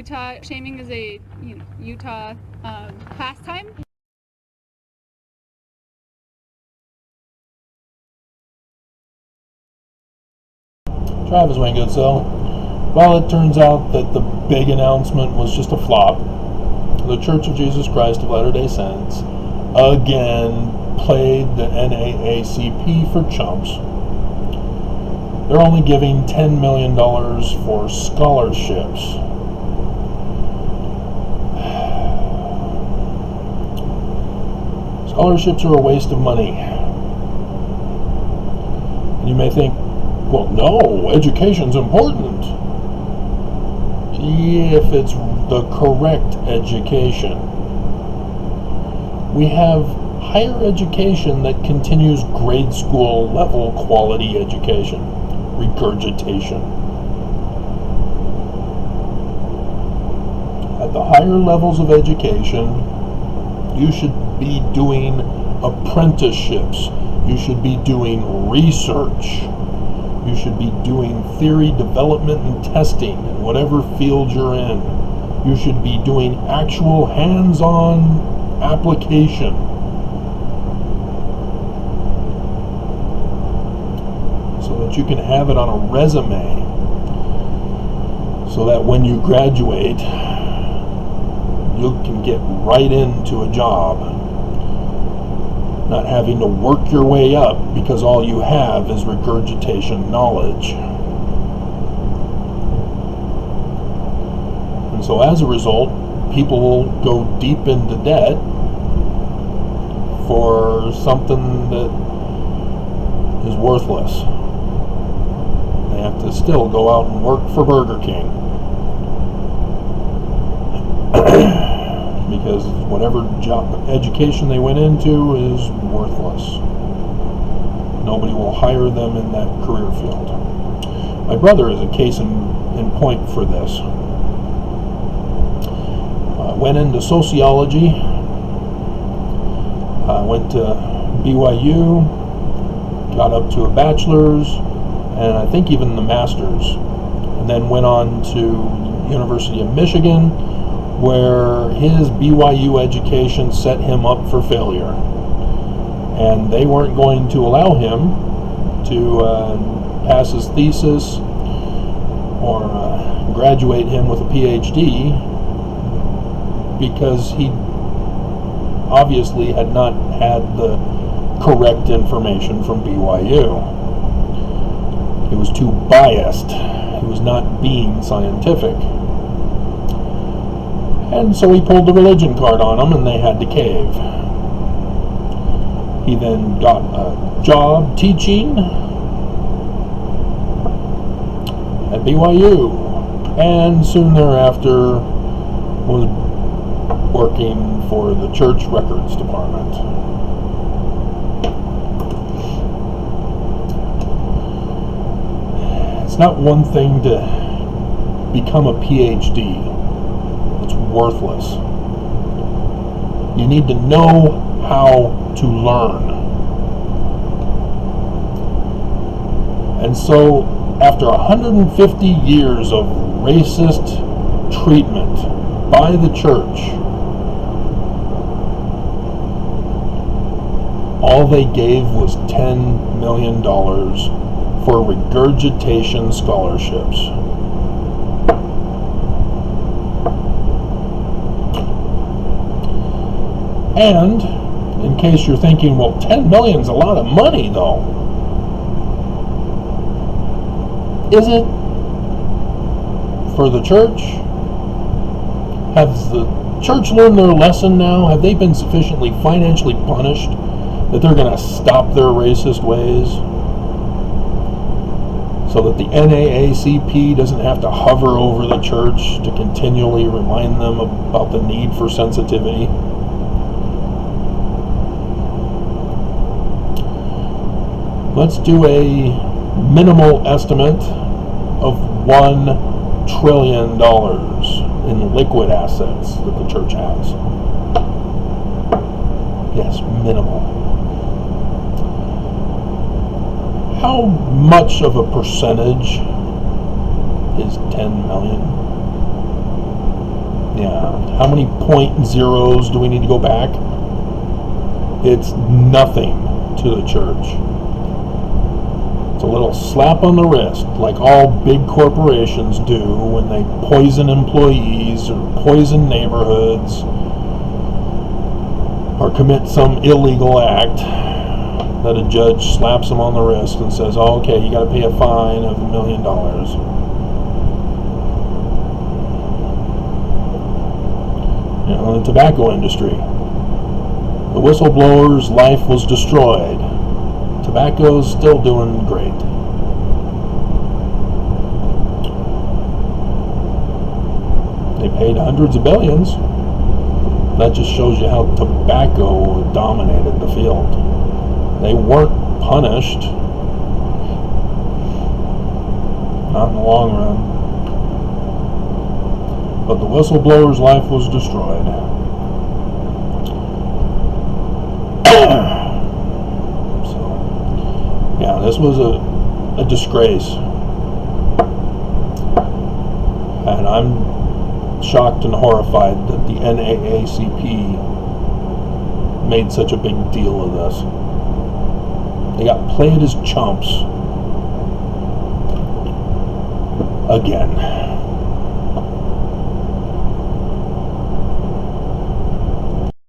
Utah shaming is a Utah pastime. Travis Wingate, so, well, it turns out that the big announcement was just a flop. The Church of Jesus Christ of Latter-day Saints again played the NAACP for chumps. They're only giving $10 million for scholarships. Scholarships are a waste of money. And you may think, well, no, education's important. If it's the correct education. We have higher education that continues grade school level quality education, regurgitation. At the higher levels of education, you should be doing apprenticeships. You should be doing research. You should be doing theory development and testing in whatever field you're in. You should be doing actual hands-on application. So that you can have it on a resume. So that when you graduate, you can get right into a job. Not having to work your way up because all you have is regurgitation knowledge. And so as a result, people will go deep into debt for something that is worthless. They have to still go out and work for Burger King. Because whatever job education they went into is worthless. Nobody will hire them in that career field. My brother is a case in point for this. Went into sociology. Went to BYU. Got up to a bachelor's, and I think even the master's. And then went on to University of Michigan, where his BYU education set him up for failure. And they weren't going to allow him to pass his thesis or graduate him with a PhD because he obviously had not had the correct information from BYU. He was too biased. He was not being scientific. And so he pulled the religion card on them, and they had to cave. He then got a job teaching at BYU, and soon thereafter was working for the church records department. It's not one thing to become a PhD. It's worthless. You need to know how to learn. And so, after 150 years of racist treatment by the church, all they gave was $10 million for regurgitation scholarships. And, in case you're thinking, well, $10 million is a lot of money, though. Is it? For the church? Has the church learned their lesson now? Have they been sufficiently financially punished that they're going to stop their racist ways? So that the NAACP doesn't have to hover over the church to continually remind them about the need for sensitivity? Let's do a minimal estimate of $1 trillion in liquid assets that the church has. Yes, minimal. How much of a percentage is 10 million? How many point zeros do we need to go back? It's nothing to the church. It's a little slap on the wrist, like all big corporations do when they poison employees or poison neighborhoods or commit some illegal act that a judge slaps them on the wrist and says, oh, okay, you got to pay a fine of $1 million. You know, the tobacco industry. The whistleblower's life was destroyed. Tobacco's still doing great. They paid hundreds of billions. That just shows you how tobacco dominated the field. They weren't punished. Not in the long run. But the whistleblower's life was destroyed. So, yeah, this was a disgrace. And I'm shocked and horrified that the NAACP made such a big deal of this. They got played as chumps again.